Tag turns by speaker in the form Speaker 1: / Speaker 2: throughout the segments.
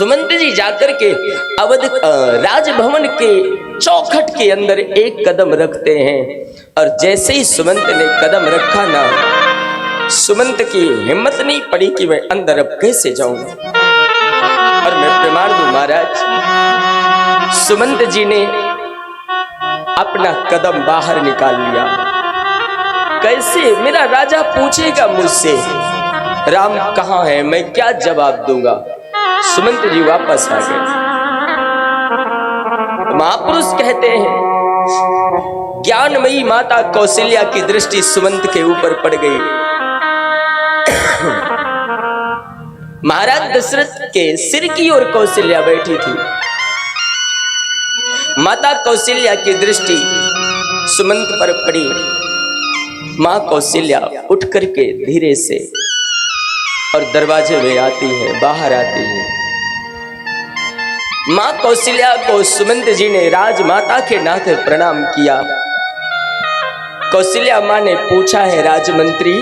Speaker 1: सुमंत जी जाकर के अवध राजभवन के चौखट के अंदर एक कदम रखते हैं और जैसे ही सुमंत ने कदम रखा ना, सुमंत की हिम्मत नहीं पड़ी कि मैं अंदर अब कैसे जाऊंगा। और मैं प्रमाण दूं महाराज, सुमंत जी ने अपना कदम बाहर निकाल लिया। कैसे? मेरा राजा पूछेगा मुझसे राम कहाँ है, मैं क्या जवाब दूंगा। सुमंत जी वापस आ गए। महापुरुष कहते हैं ज्ञानमयी माता कौशल्या की दृष्टि सुमंत के ऊपर पड़ गई। महाराज दशरथ के सिर की ओर कौशल्या बैठी थी। माता कौशल्या की दृष्टि सुमंत पर पड़ी। मां कौशल्या उठ करके धीरे से और दरवाजे में आती है, बाहर आती है। मां कौशल्या को सुमंत जी ने राजमाता के नाते प्रणाम किया। कौशल्या मां ने पूछा है, राजमंत्री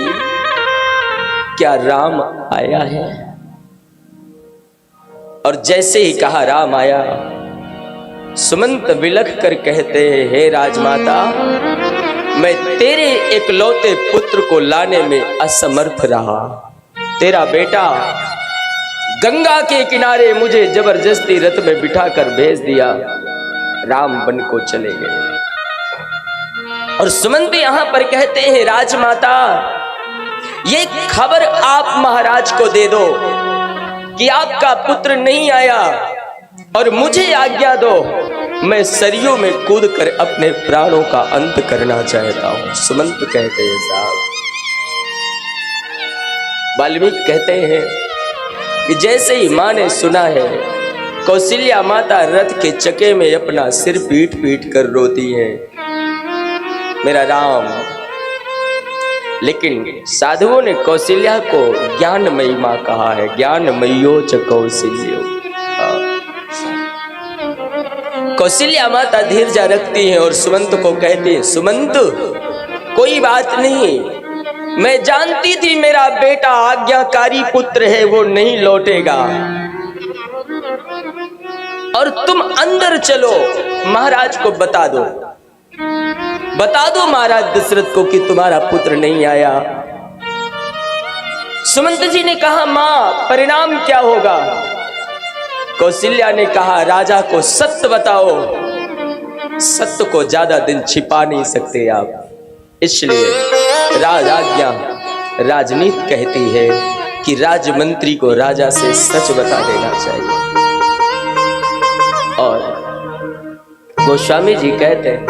Speaker 1: क्या राम आया है? और जैसे ही कहा राम आया, सुमंत विलख कर कहते हैं, हे राजमाता, मैं तेरे एकलौते पुत्र को लाने में असमर्थ रहा। तेरा बेटा गंगा के किनारे मुझे जबरदस्ती रथ में बिठाकर भेज दिया, राम बन को चले गए। और सुमंत यहां पर कहते हैं, राजमाता ये खबर आप महाराज को दे दो कि आपका पुत्र नहीं आया और मुझे आज्ञा दो, मैं सरयू में कूदकर अपने प्राणों का अंत करना चाहता हूं। सुमंत कहते हैं, साहब वाल्मीकि कहते हैं कि जैसे ही मां ने सुना है, कौशल्या माता रथ के चके में अपना सिर पीट पीट कर रोती है, मेरा राम। लेकिन साधुओं ने कौशल्या को ज्ञानमयी मां कहा है, ज्ञानमयो च कौशल्यो। कौशल्या माता धीरज रखती है और सुमंत को कहती है, सुमंत कोई बात नहीं, मैं जानती थी मेरा बेटा आज्ञाकारी पुत्र है, वो नहीं लौटेगा, और तुम अंदर चलो, महाराज को बता दो महाराज दशरथ को कि तुम्हारा पुत्र नहीं आया। सुमंत जी ने कहा, मां परिणाम क्या होगा? कौशल्या ने कहा, राजा को सत्य बताओ, सत्य को ज्यादा दिन छिपा नहीं सकते आप, इसलिए राजाज्ञा राजनीति कहती है कि राजमंत्री को राजा से सच बता देना चाहिए। और गोस्वामी जी कहते हैं,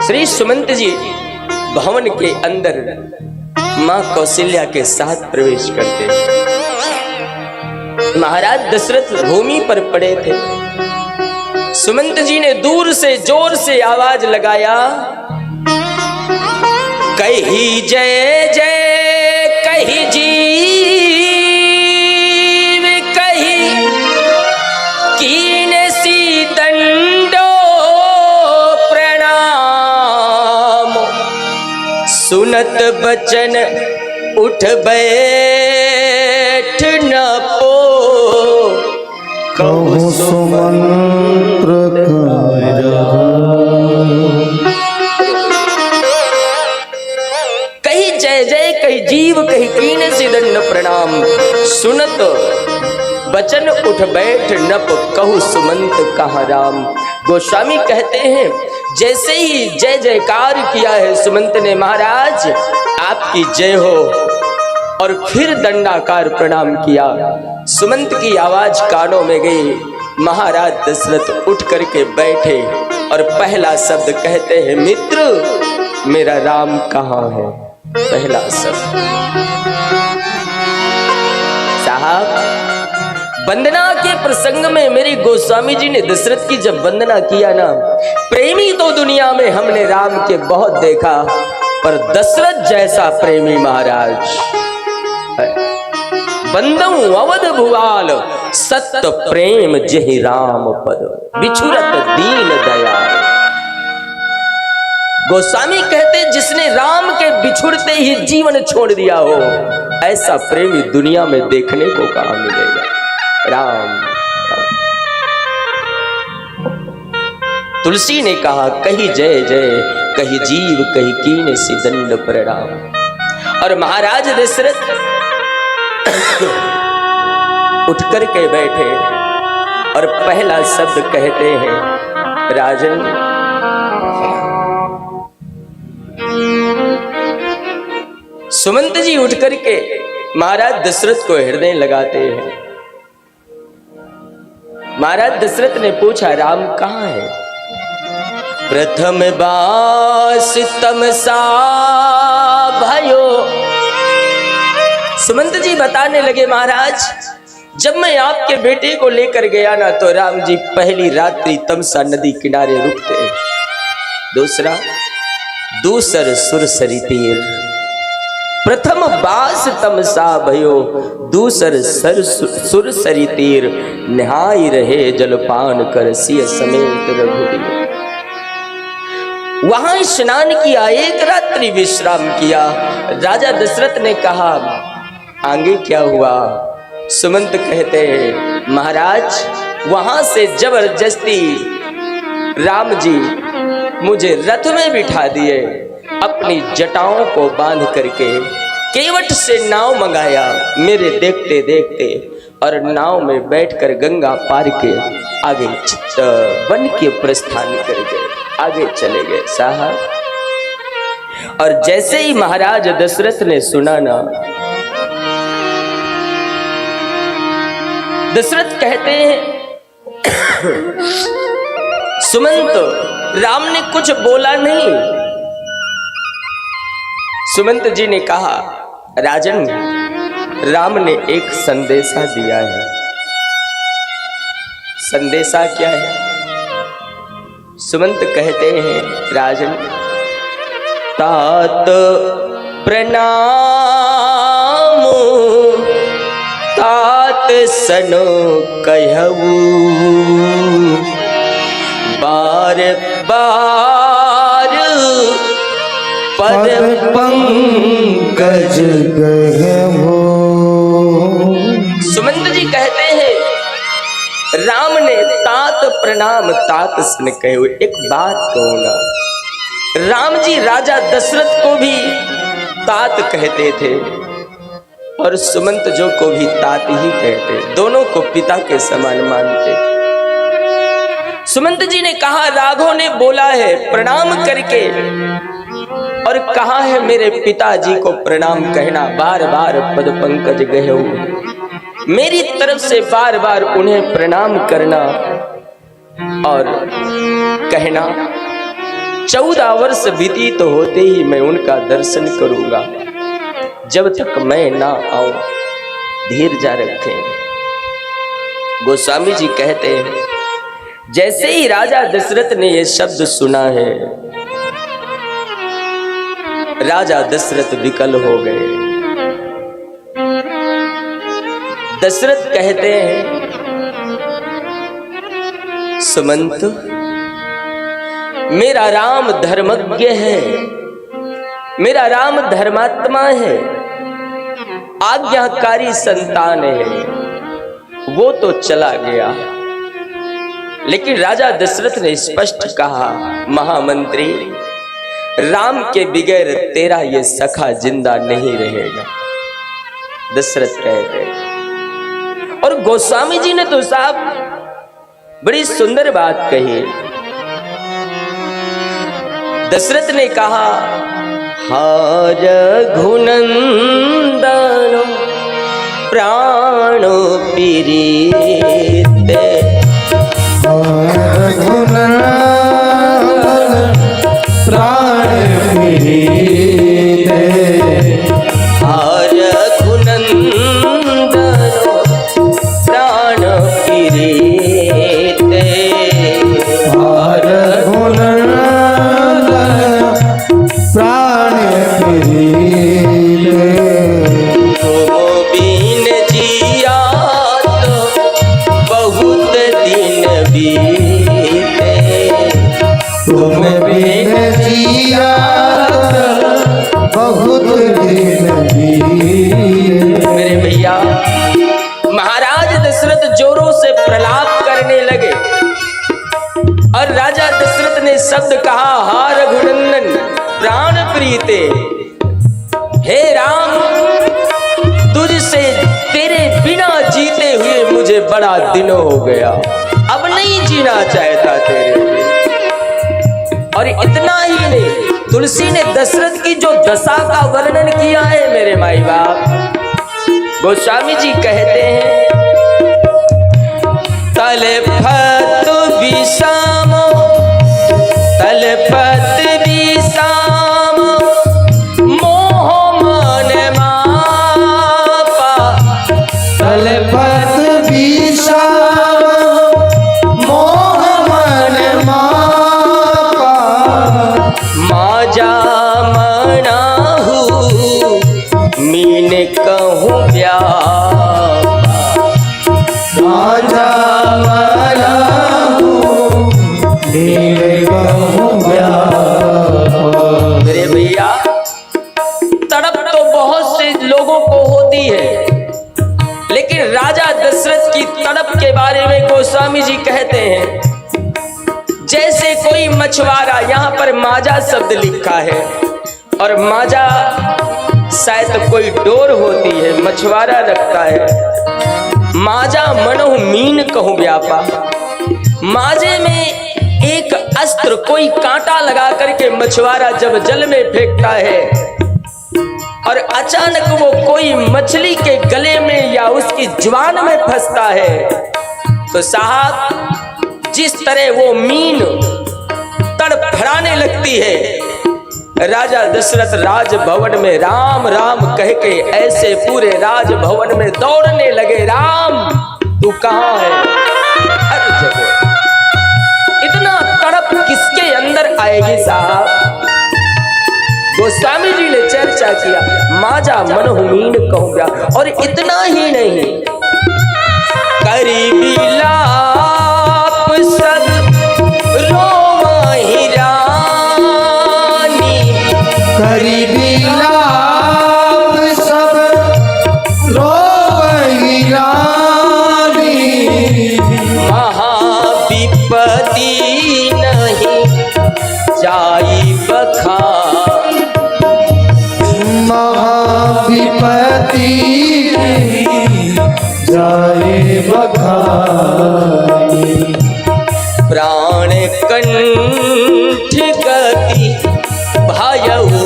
Speaker 1: श्री सुमंत जी भवन के अंदर मां कौशल्या के साथ प्रवेश करते हैं। महाराज दशरथ भूमि पर पड़े थे। सुमंत जी ने दूर से जोर से आवाज लगाया, कही जय जय, कही जीव, कही कीन सी दंडो प्रणाम, सुनत बचन उठ बैठ न पो, कहु सुमंत्र कही जीव, कही कीने से दंड प्रणाम, सुनत बचन उठ बैठ नप, कहु सुमंत कहाँ राम। गोस्वामी कहते हैं, जैसे ही जय जयकार किया है सुमंत ने, महाराज आपकी जय हो, और फिर दंडाकार प्रणाम किया। सुमंत की आवाज कानों में गई। महाराज दशरथ उठ करके बैठे और पहला शब्द कहते हैं, मित्र मेरा राम कहाँ है? पहला शब्द। साहब वंदना के प्रसंग में मेरी गोस्वामी जी ने दशरथ की जब वंदना किया ना, प्रेमी तो दुनिया में हमने राम के बहुत देखा, पर दशरथ जैसा प्रेमी महाराज बंदऊ अवध भुवाल, सत्य प्रेम जहि राम पद, बिछुरत दीन दयाल। गोस्वामी कहते, जिसने राम के बिछुड़ते ही जीवन छोड़ दिया हो, ऐसा प्रेमी दुनिया में देखने को कहां मिलेगा। राम तुलसी ने कहा कही जय जय, कही जीव कही कीन सी दंड प्रणाम। और महाराज दशरथ उठ कर के बैठे और पहला शब्द कहते हैं, राजन सुमंत जी उठ कर के महाराज दशरथ को हृदय लगाते हैं। महाराज दशरथ ने पूछा, राम कहाँ है? प्रथम बास तमसा भयो। सुमंत जी बताने लगे, महाराज जब मैं आपके बेटे को लेकर गया ना तो राम जी पहली रात्रि तमसा नदी किनारे रुकते। दूसरा दूसर सुरसरी तीर। प्रथम बास तमसा भयो, दूसर सुरसरी तीर। नहाई रहे जलपान कर सिय समेत रघुवीर। वहां स्नान किया, एक रात्रि विश्राम किया। राजा दशरथ ने कहा, आगे क्या हुआ? सुमंत कहते हैं, महाराज वहां से जबरदस्ती राम जी मुझे रथ में बिठा दिए, अपनी जटाओं को बांध करके केवट से नाव मंगाया मेरे देखते देखते, और नाव में बैठकर गंगा पार के आगे वन के प्रस्थान कर गए, आगे चले गए साहब। और जैसे ही महाराज दशरथ ने सुना ना, दशरथ कहते हैं, सुमंत राम ने कुछ बोला नहीं। सुमंत जी ने कहा, राजन राम ने एक संदेशा दिया है। संदेशा क्या है? सुमंत कहते हैं, राजन तात प्रणाम तात सनो कहू, बार बार पद पंकज गहवो। सुमंत जी कहते हैं, राम ने तात प्रणाम तात सन कहे। एक बात कहूं ना, राम जी राजा दशरथ को भी तात कहते थे और सुमंत जो को भी तात ही कहते, दोनों को पिता के समान मानते। सुमंत जी ने कहा, राघव ने बोला है प्रणाम करके, और कहा है मेरे पिताजी को प्रणाम कहना, बार बार पद पंकज गहू, मेरी तरफ से बार बार उन्हें प्रणाम करना और कहना। 14 वर्ष व्यतीत होते ही मैं उनका दर्शन करूंगा, जब तक मैं ना आऊं धीरज रखें। गोस्वामी जी कहते हैं, जैसे ही राजा दशरथ ने यह शब्द सुना है, राजा दशरथ विकल हो गए। दशरथ कहते हैं, सुमंत मेरा राम धर्मज्ञ है, मेरा राम धर्मात्मा है, आज्ञाकारी संतान है, वो तो चला गया। लेकिन राजा दशरथ ने स्पष्ट कहा, महामंत्री राम के बगैर तेरा ये सखा जिंदा नहीं रहेगा। दशरथ कहते हैं, और गोस्वामी जी ने तो साहब बड़ी सुंदर बात कही। दशरथ ने कहा, हार घुनंदन प्राणो पीरीते, हार घुनंदन प्राण पीरीते, हार घुनंदन प्राण पीरीते, हार
Speaker 2: प्राण पीरीते,
Speaker 1: तुम बिन जिया तो बहुत दिन बीते, और राजा दशरथ ने शब्द कहा, हा रघुनंदन प्राण प्रीते, हे राम तुझसे तेरे बिना जीते हुए मुझे बड़ा दिन हो गया, अब नहीं जीना चाहता तेरे बिना। और इतना ही नहीं, तुलसी ने दशरथ की जो दशा का वर्णन किया है मेरे माई बाप, गोस्वामी जी कहते हैं, तलपत विषम तलपत विषम मोह मन मापा,
Speaker 2: तलपत विषम मोह मन मापा,
Speaker 1: माजा मनाहू मीन कहूँ व्यापा,
Speaker 2: माजा मनाहू मीन कहूँ व्यापा।
Speaker 1: मेरे भैया तड़प तो बहुत से लोगों को होती है, लेकिन राजा दशरथ की तड़प के बारे में गोस्वामी जी कहते हैं, जैसे कोई मछुआरा, यहाँ पर माजा शब्द लिखा है, और माजा शायद कोई डोर होती है, मछुआरा रखता है। माजा मनहु मीन कहूँ व्यापा, माजे में एक अस्त्र, कोई कांटा लगा करके मछुआरा जब जल में फेंकता है और अचानक वो कोई मछली के गले में या उसकी जुबान में फंसता है, तो साहब जिस तरह वो मीन तड़फड़ाने लगती है, राजा दशरथ राजभवन में राम राम कह के ऐसे पूरे राजभवन में दौड़ने लगे, राम तू कहाँ है, हर जगह। इतना तड़प किसके अंदर आएगी साहब? गोस्वामी जी ने चर्चा किया, माजा मनहुमीन कहूंगा। और इतना ही नहीं, करीबी लाप सब रोमाही रानी,
Speaker 2: करीबी लाभ सब रोवही रानी,
Speaker 1: महाविपति नहीं जाई बखान,
Speaker 2: महाविपति जाए बखानी,
Speaker 1: प्राण कंठ गति भयऊ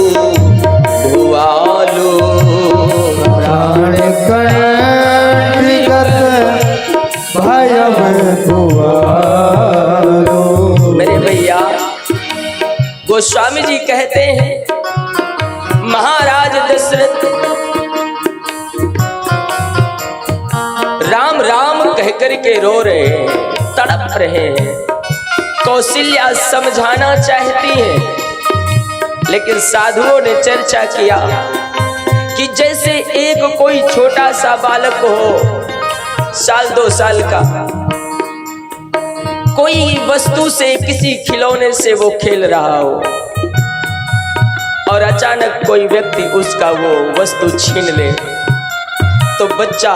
Speaker 1: भुआलो,
Speaker 2: प्राण कंठ भयम भुआलो।
Speaker 1: मेरे भैया गोस्वामी जी कहते हैं, महाराज दशरथ राम राम कह कर के रो रहे हैं, तड़प रहे हैं। कौशल्या समझाना चाहती हैं, लेकिन साधुओं ने चर्चा किया कि जैसे एक कोई छोटा सा बालक हो, साल 2 साल का, कोई वस्तु से, किसी खिलौने से वो खेल रहा हो और अचानक कोई व्यक्ति उसका वो वस्तु छीन ले, तो बच्चा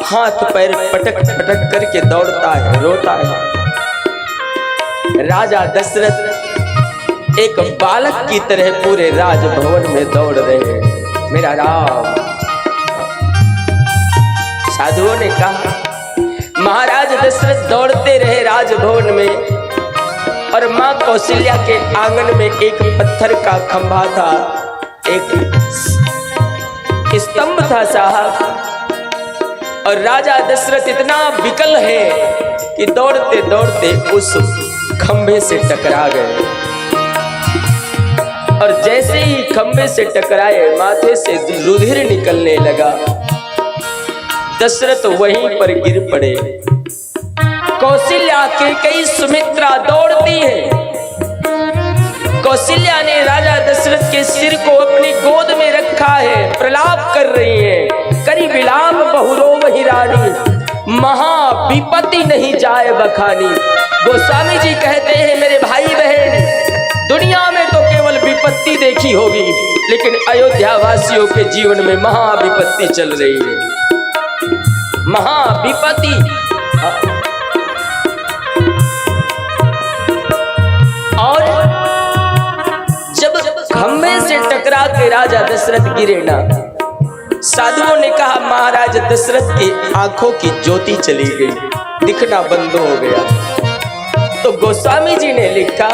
Speaker 1: हाथ पैर पटक पटक करके दौड़ता है, रोता है। राजा दशरथ एक बालक की तरह पूरे राजभवन में दौड़ रहे हैं, मेरा राम। साधुओं ने कहा, महाराज दशरथ दौड़ते रहे राजभवन में, और मां कौशल्या के आंगन में एक पत्थर का खंभा था, एक स्तंभ था साहब, और राजा दशरथ इतना विकल है कि दौड़ते दौड़ते उस खंभे से टकरा गए, और जैसे ही खंभे से टकराए माथे से रुधिर निकलने लगा। दशरथ वहीं पर गिर पड़े। कौशल्या के कई सुमित्रा दौड़ती है। कौशल्या ने राजा दशरथ के सिर को अपनी गोद में रखा है, प्रलाप कर रही है, करी विलाप बहुरोवहि रानी, महाविपति नहीं जाए बखानी। गोस्वामी जी कहते हैं, मेरे भाई बहन, दुनिया में तो केवल विपत्ति देखी होगी, लेकिन अयोध्या वासियों के जीवन में महाविपत्ति चल रही है, महाविपत्ति। दशरथ गिरे ना। साधुओं ने कहा महाराज दशरथ की आंखों की ज्योति चली गई, दिखना बंद हो गया। तो गोस्वामी जी ने लिखा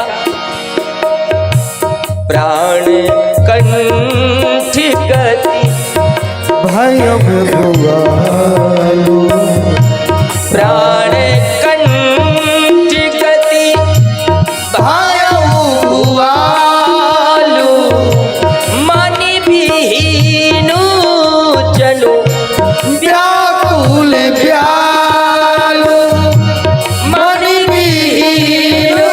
Speaker 1: प्राण कंठ गति
Speaker 2: भयम भुआलु
Speaker 1: प्राण कंठ गति
Speaker 2: भयम भुआलु
Speaker 1: मनि विहीनु जनु
Speaker 2: व्याकुल व्यालु मनि विहीनु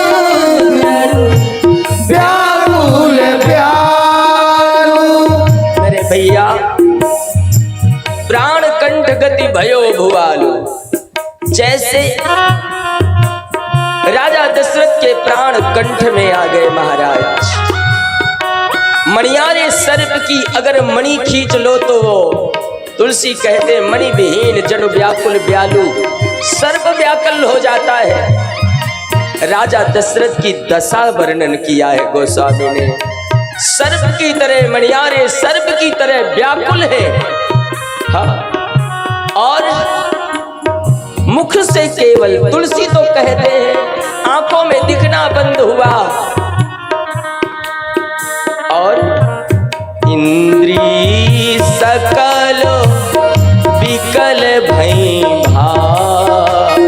Speaker 2: व्याकुल व्यालु।
Speaker 1: अरे भैया प्राण कंठ गति भयो भुआलु, जैसे राजा दशरथ के प्राण कंठ में आ गए महाराज। मणियारे सर्प की अगर मणि खींच लो तो वो तुलसी कहते मणि विहीन जनु व्याकुल व्यालु, सर्प व्याकुल हो जाता है। राजा दशरथ की दशा वर्णन किया है गोस्वामी ने। सर्प की तरह मणियारे सर्प की तरह व्याकुल है। हाँ। और मुख से केवल तुलसी तो कहते हैं आंखों में दिखना बंद हुआ। और इंद्री सकल विकल भई भाई,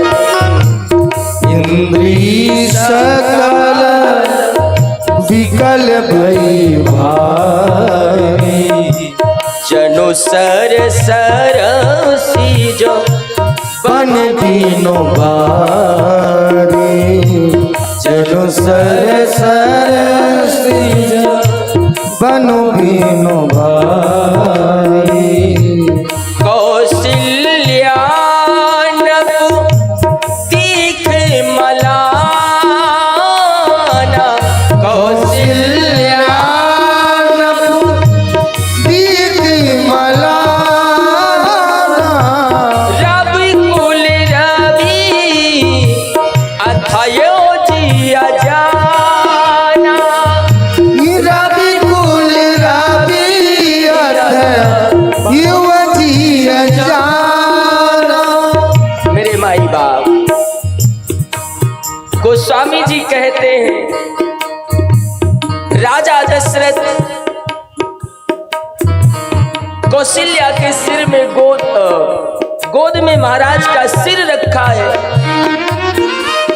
Speaker 2: इंद्री सकल विकल भई भाई
Speaker 1: जनु सर सरसी जो
Speaker 2: बन दीनो बारी जनु सर सरसी बनो दीनो बारी।
Speaker 1: कौशल्या नभु तीख मलाना कौशल्या रवि कुल रवि अथयो जिया जाना
Speaker 2: रवि कुल रवि युवती जाना।
Speaker 1: मेरे माई बाप गोस्वामी जी कहते हैं राजा दशरथ कौशल्या के सिर में गोद में महाराज का सिर रखा है।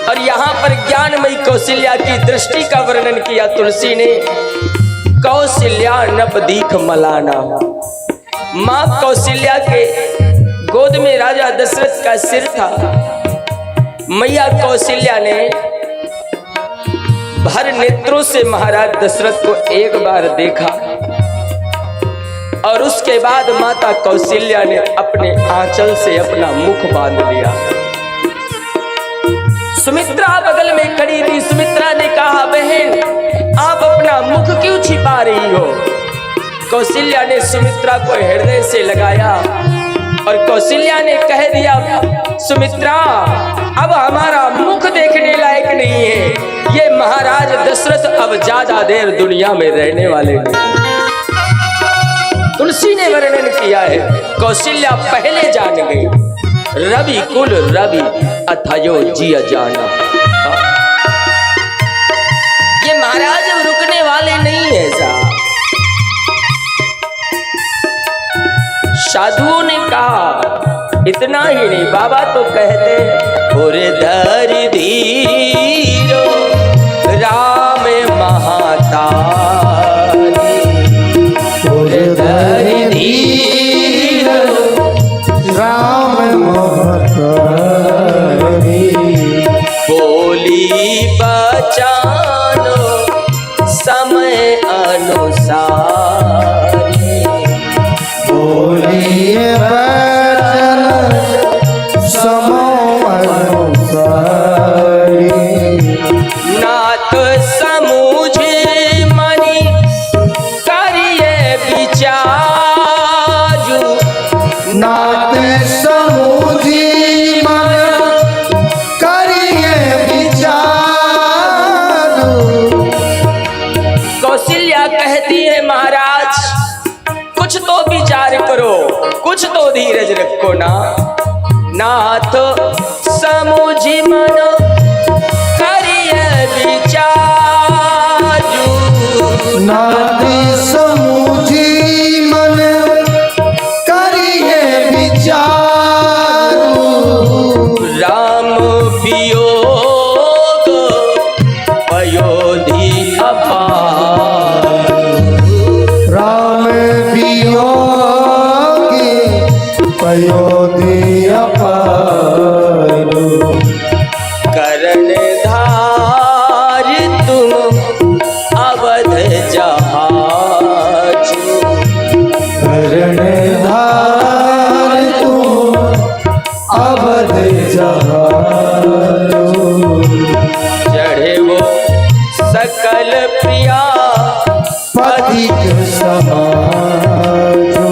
Speaker 1: और यहाँ पर ज्ञानमयी कौशल्या की दृष्टि का वर्णन किया तुलसी ने। कौशल्या नभ दीख मलाना, माँ कौशल्या के गोद में राजा दशरथ का सिर था। मैया कौशल्या ने भर नेत्रों से महाराज दशरथ को एक बार देखा और उसके बाद माता कौशल्या ने अपने आंचल से अपना मुख बांध लिया। सुमित्रा बगल में खड़ी थी। सुमित्रा ने कहा बहन आप अपना मुख क्यों छिपा रही हो। कौशल्या ने सुमित्रा को हृदय से लगाया और कौशल्या ने कह दिया सुमित्रा अब हमारा मुख देखने लायक नहीं है। ये महाराज दशरथ अब ज्यादा देर दुनिया में रहने वाले नहीं। तुलसी ने वर्णन किया है कौशल्या पहले जान गई रवि कुल रवि अथयो जिया जाना। ये महाराज अब रुकने वाले नहीं है साहब। साधुओं ने कहा इतना ही नहीं, बाबा तो कहते हैं और धर धीरो राम महातारी और धर धीरो
Speaker 2: राम महतारी
Speaker 1: बोली बचानो समय अनुसारी
Speaker 2: बोलिए बचन समो अनुसारी
Speaker 1: नाथ समूझे मनि करिए विचारु
Speaker 2: नाथ समूझी मन करिए विचार।
Speaker 1: कौशल्या कहती है महाराज करो, कुछ तो धीरज रखो ना। नाथ समुझी मन करिए विचारु,
Speaker 2: नाथ समुझी मन करिए विचारु,
Speaker 1: राम वियोग पयोधि अपार,
Speaker 2: राम वियोग पयोधि अपार,
Speaker 1: करण धार तुम अवध जहाजु,
Speaker 2: करण धार तुम अवध जहाजु,
Speaker 1: चढ़े वो सकल प्रिया
Speaker 2: पथिक समाजो,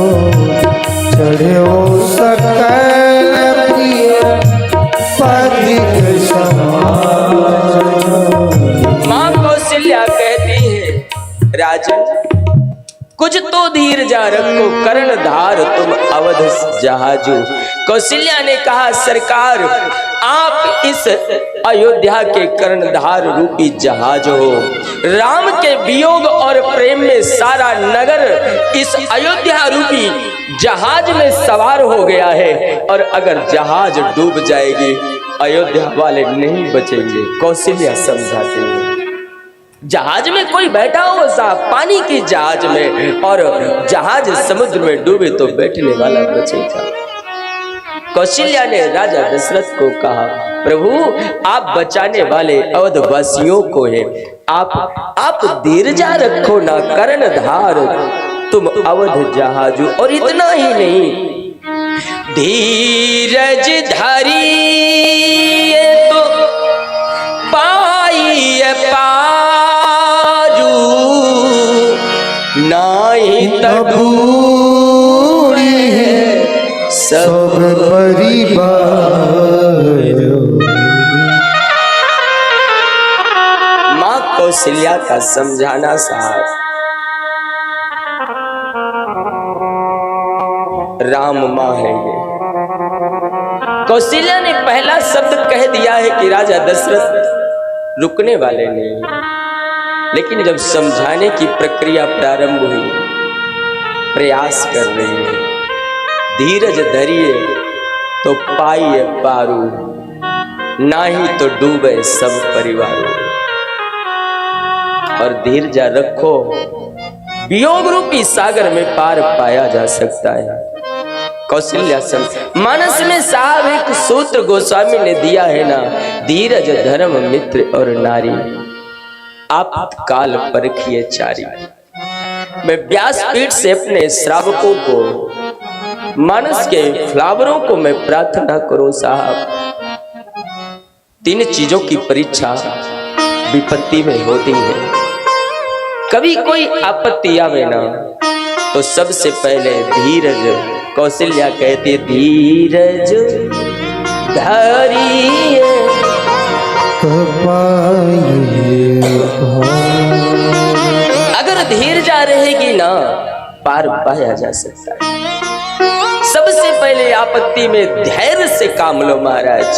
Speaker 2: चढ़े वो सकल प्रिय पथिक समाजो।
Speaker 1: मां कौशल्या कहती है, राजन कुछ तो धीरजा रखो, कर्ण धार तुम अवध जहाजो। कौशल्या ने कहा, सरकार आप इस अयोध्या के कर्णधार रूपी जहाज हो। राम के वियोग और प्रेम में सारा नगर इस अयोध्या रूपी जहाज में सवार हो गया है, और अगर जहाज डूब जाएगी अयोध्या वाले नहीं बचेंगे। कौशल्या समझाते हैं, जहाज में कोई बैठा हो साहब, पानी की जहाज में, और जहाज समुद्र में डूबे तो बैठने वाला बचेगा। कौशल्या ने राजा दशरथ को कहा, प्रभु आप बचाने वाले अवध वासियों को है, आप धीरजा रखो ना, कर्णधार तुम अवध जहाजू। और इतना ही नहीं, धीरज धरिए तो पाइए पारू, नाही
Speaker 2: तबूरी है सब परिवार।
Speaker 1: मां कौशल्या का समझाना साहब, राम मां है ये। कौशल्या ने पहला शब्द कह दिया है कि राजा दशरथ रुकने वाले नहीं, लेकिन जब समझाने की प्रक्रिया प्रारंभ हुई, प्रयास कर रही है, धीरज धरिए तो पाइए पारू, नाही तो डूबे सब परिवार। और धीरजा रखो, वियोग रूपी सागर में पार पाया जा सकता है। कौशल्या मानस में साहब एक सूत्र गोस्वामी ने दिया है ना, धीरज धर्म मित्र और नारी, आप काल परखिए चारी। मैं व्यासपीठ से अपने श्रावकों को, मानस के फ्लावरों को मैं प्रार्थना करूं साहब, तीन चीजों की परीक्षा विपत्ति में होती है। कभी कोई आपत्ति आवे ना तो सबसे पहले धीरज, कौशल्या कहती धीरज धरिए अगर धीरजा रहेगी ना पार पाया जा सकता है। सबसे पहले आपत्ति में धैर्य से काम लो महाराज,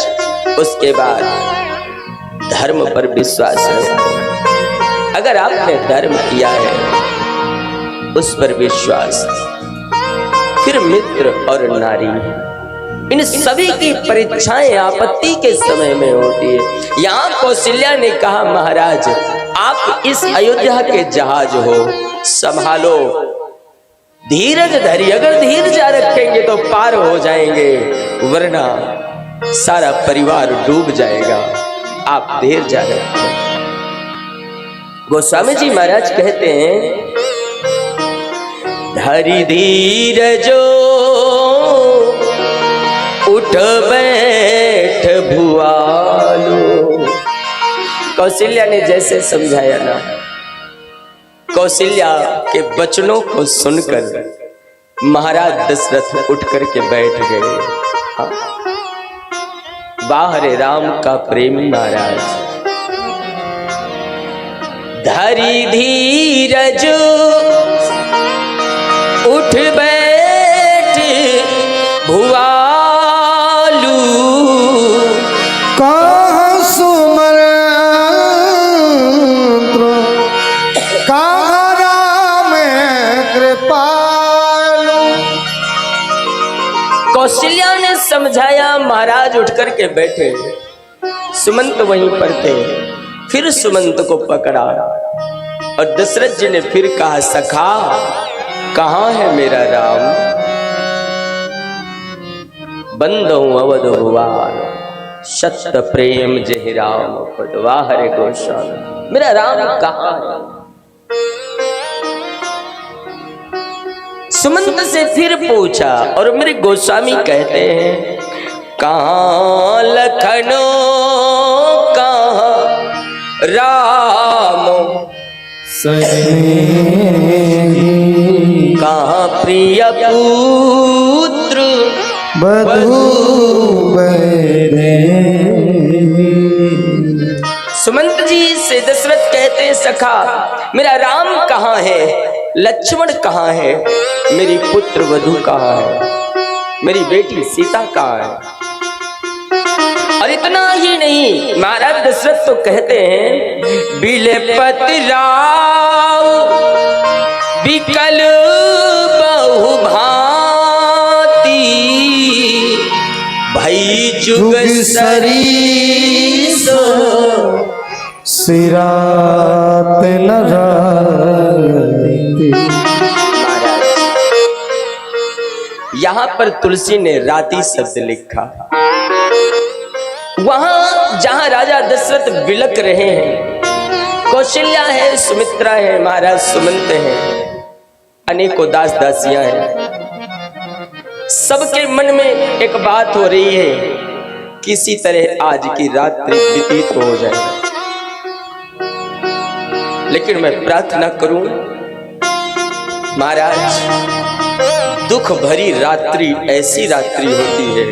Speaker 1: उसके बाद धर्म पर विश्वास रखो। अगर आपने धर्म किया है उस पर विश्वास, फिर मित्र और नारी, इन सभी की परीक्षाएं आपत्ति के समय में होती है। यहाँ कौशल्या ने कहा, महाराज आप इस अयोध्या के जहाज हो, संभालो, धीरज धरिए। अगर धीरज रखेंगे तो पार हो जाएंगे, वरना सारा परिवार डूब जाएगा। आप धीरज रखें। गोस्वामी जी महाराज कहते हैं, धरि धीरजो उठ बैठ भुआलो। कौशल्या ने जैसे समझाया ना, कौशल्या के वचनों को सुनकर महाराज दशरथ उठ करके बैठ गए। वाह रे राम का प्रेमी महाराज। धरि धीरज उठ बैठ
Speaker 2: कहाँ सुमंत्र कहाँ राम कृपालु।
Speaker 1: कौशल्या ने समझाया, महाराज उठ करके बैठे। सुमंत वहीं पर थे। फिर सुमंत को पकड़ा और दशरथ जी ने फिर कहा, सखा कहाँ है मेरा राम? बंदो अवध भुवान सत्य प्रेम जहि राम पद वाहरे गोस्वामी। मेरा राम कहाँ है? सुमंत से फिर पूछा और मेरे गोस्वामी कहते हैं, कहाँ लखनो कहाँ राम कहाँ प्रिय पुत्र
Speaker 2: बधू
Speaker 1: सुमंत जी से दशरथ कहते हैं, सखा मेरा राम कहाँ है? लक्ष्मण कहाँ है? मेरी पुत्र वधू कहाँ है? मेरी बेटी सीता कहाँ है? और इतना ही नहीं, महाराज दशरथ तो कहते हैं, बिलपति राव विकल बहुभांति भई जुग सरीस
Speaker 2: सिरात लहराती।
Speaker 1: यहाँ पर तुलसी ने राती शब्द लिखा। वहां जहां राजा दशरथ विलक रहे हैं, कौशल्या है, सुमित्रा है, महाराज सुमंत है, अनेकों दास दासियां हैं, सबके मन में एक बात हो रही है, किसी तरह आज की रात्रि व्यतीत हो जाए। लेकिन मैं प्रार्थना करूं, महाराज दुख भरी रात्रि ऐसी रात्रि होती है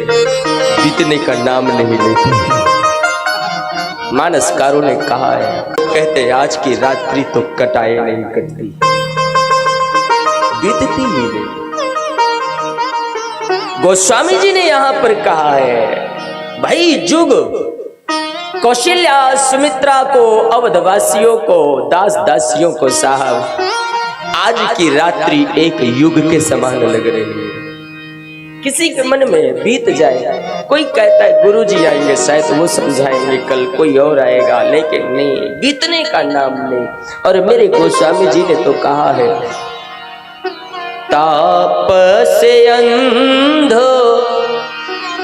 Speaker 1: बीतने का नाम नहीं लेती। मानसकारों ने कहा है, कहते हैं आज की रात्रि तो कटाए नहीं कटती, बीतती ही नहीं। गोस्वामी जी ने यहां पर कहा है, भाई जुग कौशल्या सुमित्रा को, अवधवासियों को, दास दासियों को साहब आज की रात्रि एक युग के समान लग रही है। किसी के मन में बीत जाए, कोई कहता है गुरुजी आएंगे शायद वो समझाएंगे, कल कोई और आएगा, लेकिन नहीं, बीतने का नाम नहीं। और मेरे गोस्वामी जी ने तो कहा है, ताप से अंधो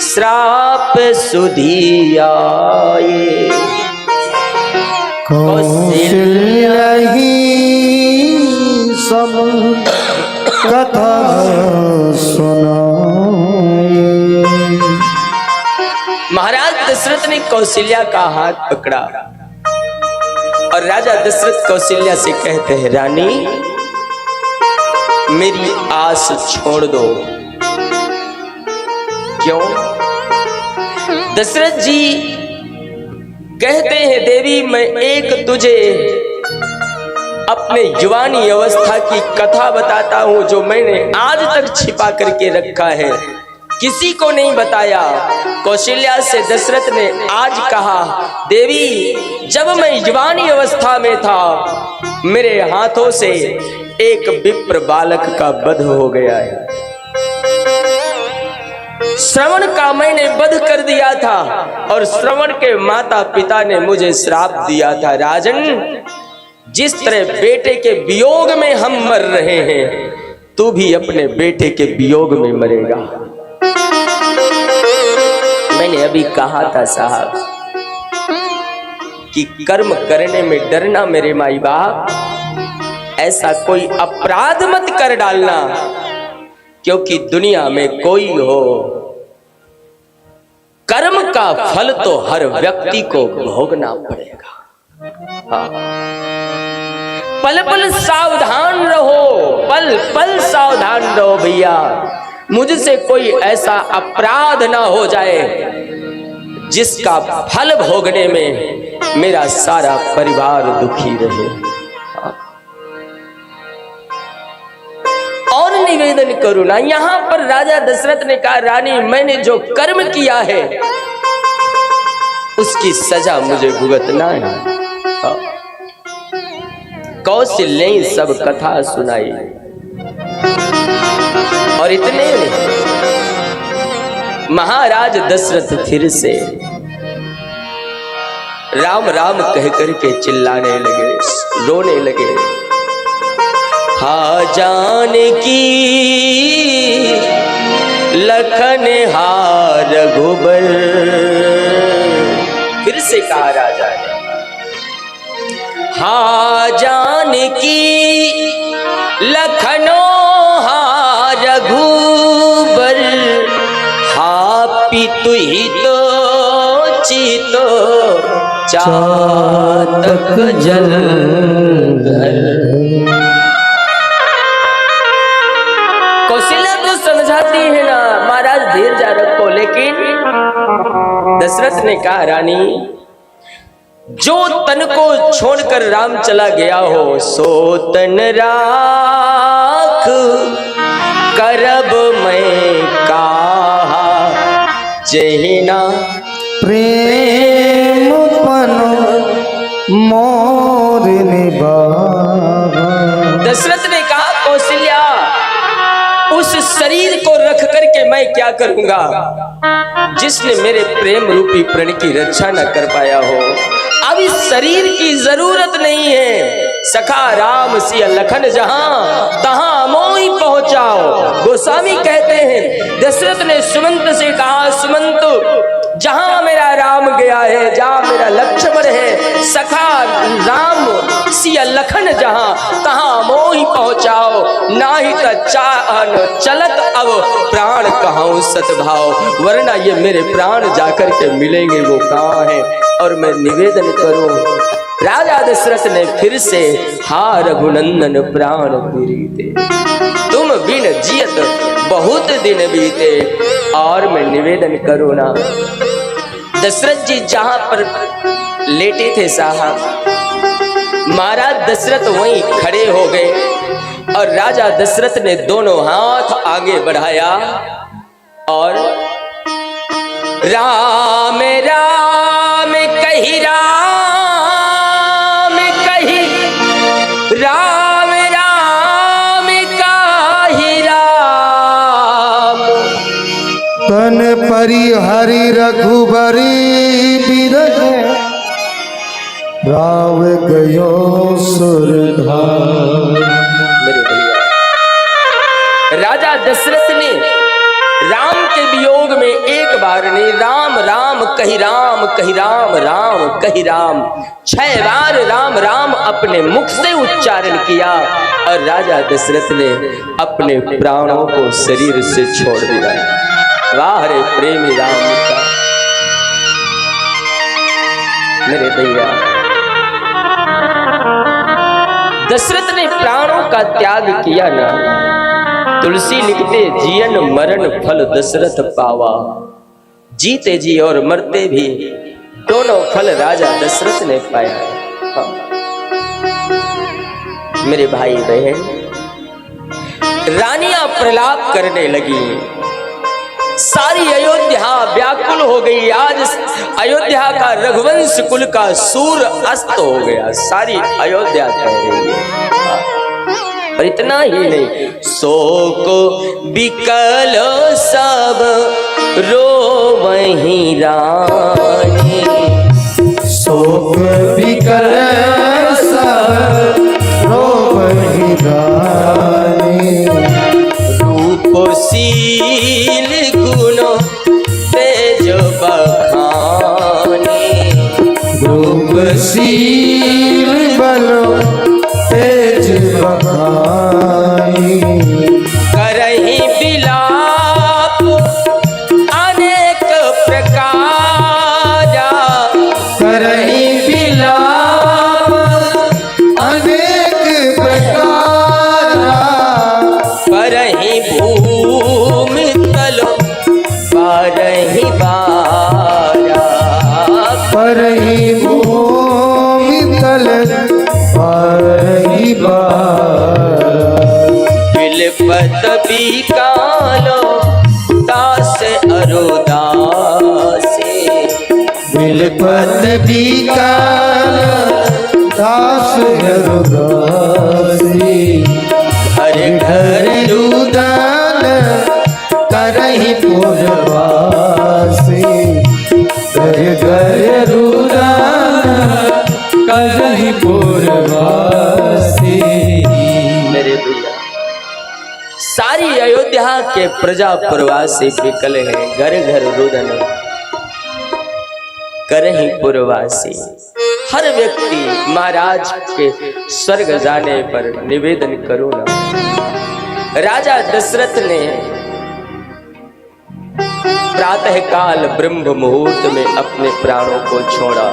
Speaker 1: श्राप सुधी आए,
Speaker 2: कौशल्या ही सब कथा सुनाए।
Speaker 1: महाराज दशरथ ने कौशल्या का हाथ पकड़ा और राजा दशरथ कौशल्या से कहते हैं, रानी मेरी आस छोड़ दो। क्यों? दशरथ जी कहते हैं, देवी मैं एक तुझे अपने जवानी अवस्था की कथा बताता हूं, जो मैंने आज तक छिपा करके रखा है, किसी को नहीं बताया। कौशल्या से दशरथ ने आज कहा, देवी जब मैं जवानी अवस्था में था, मेरे हाथों से एक विप्र बालक का वध हो गया है। श्रवण का मैंने वध कर दिया था और श्रवण के माता पिता ने मुझे श्राप दिया था। राजन, जिस तरह बेटे के वियोग में हम मर रहे हैं, तू भी अपने बेटे के वियोग में मरेगा। मैंने अभी कहा था साहब कि कर्म करने में डरना मेरे माई बाप, ऐसा कोई अपराध मत कर डालना, क्योंकि दुनिया में कोई हो, कर्म का फल तो हर व्यक्ति को भोगना पड़ेगा। हाँ। पल पल सावधान रहो, पल पल सावधान रहो भैया, मुझसे कोई ऐसा अपराध ना हो जाए जिसका फल भोगने में मेरा सारा परिवार दुखी रहे। और निवेदन करूं ना, यहां पर राजा दशरथ ने कहा, रानी मैंने जो कर्म किया है उसकी सजा मुझे भुगतना है। कौशल्य ने सब कथा सुनाई और इतने नहीं, महाराज दशरथ फिर से राम राम कह करके चिल्लाने लगे, रोने लगे। हा जानकी लखन हार रघुबर, फिर से कहा राजा ने, हा जानकी लखनो हा रघुबर, हा पितु ही तो चीतो चातक जल कौशल्या को समझाती है ना महाराज धीर जा रखो, लेकिन दशरथ ने कहा रानी जो तन को छोड़कर राम चला गया हो सो तन राख करब मैं कहा, जहिना
Speaker 2: प्रेम पनो मोर निभावा।
Speaker 1: दशरथ ने कहा कौशल्या उस शरीर को रख करके मैं क्या करूंगा जिसने मेरे प्रेम रूपी प्रण की रक्षा न कर पाया हो। अब इस शरीर की जरूरत नहीं है, सखा राम सिया लखन जहां तहां मोहि पहुंचाओ। गोस्वामी कहते हैं दशरथ ने सुमंत से कहा, सुमंत जहां मेरा राम गया है, जहां मेरा लक्ष्मण है, सखा राम सिया लखन जहां तहां मोहि पहुंचाओ। नाही त चाहन चलत अब प्राण कहूं सतभाव, वरना ये मेरे प्राण जाकर के मिलेंगे वो कहां है। और मैं निवेदन करूं, राजा दशरथ ने फिर से हा रघुनंदन प्राण प्रीते, तुम बिन जियत बहुत दिन बीते। और मैं निवेदन करूं ना, दशरथ जी जहां पर लेटे थे साहब, महाराज दशरथ वहीं खड़े हो गए और राजा दशरथ ने दोनों हाथ आगे बढ़ाया और राम राम कही, राम कही, राम राम कही राम,
Speaker 2: तन परिहरि रघुबरी बिरह, राव गयो सुरधार।
Speaker 1: मेरे भैया राजा दशरथ ने राम के वियोग में एक बार नहीं, राम राम कही राम, कही राम, राम कही राम, 6 बार राम राम अपने मुख से उच्चारण किया और राजा दशरथ ने अपने प्राणों को शरीर से छोड़ दिया। वाह रे प्रेमी राम का। मेरे भैया दशरथ ने प्राणों का त्याग किया ना, तुलसी लिखते जीवन मरण फल दशरथ पावा, जीते जी और मरते भी दोनों फल राजा दशरथ ने पाया। मेरे भाई बहन, रानियां प्रलाप करने लगी, सारी अयोध्या व्याकुल हो गई। आज अयोध्या का रघुवंश कुल का सूर अस्त हो गया, सारी अयोध्या कह रही है। और इतना ही नहीं, शोक बिकल सब रोवहि रानी,
Speaker 2: शोक बिकल सब रोवहि रानी,
Speaker 1: रूपशील गुण तेज बखानी,
Speaker 2: रूपशील बलो तेज बखानी,
Speaker 1: करहि बिलाप अनेक प्रकारा,
Speaker 2: करहि बिलाप अनेक प्रकारा,
Speaker 1: परहि भूमि तल पारहि बारा,
Speaker 2: परहि भूमि तल पारहि बारा,
Speaker 1: बिलपत बिकालो दास अरुदासी,
Speaker 2: बिलपत मत विकल दास हरदासी
Speaker 1: हर घर
Speaker 2: रुदन करहि पुरवासी घर घर रुदन करहि पुरवासी।
Speaker 1: मेरे भैया सारी अयोध्या के प्रजा पुरवासी विकल हैं, घर घर रुदन करहि पुरवासी। हर व्यक्ति महाराज के स्वर्ग जाने पर निवेदन करो ना। राजा दशरथ ने प्रातः काल ब्रह्म मुहूर्त में अपने प्राणों को छोड़ा।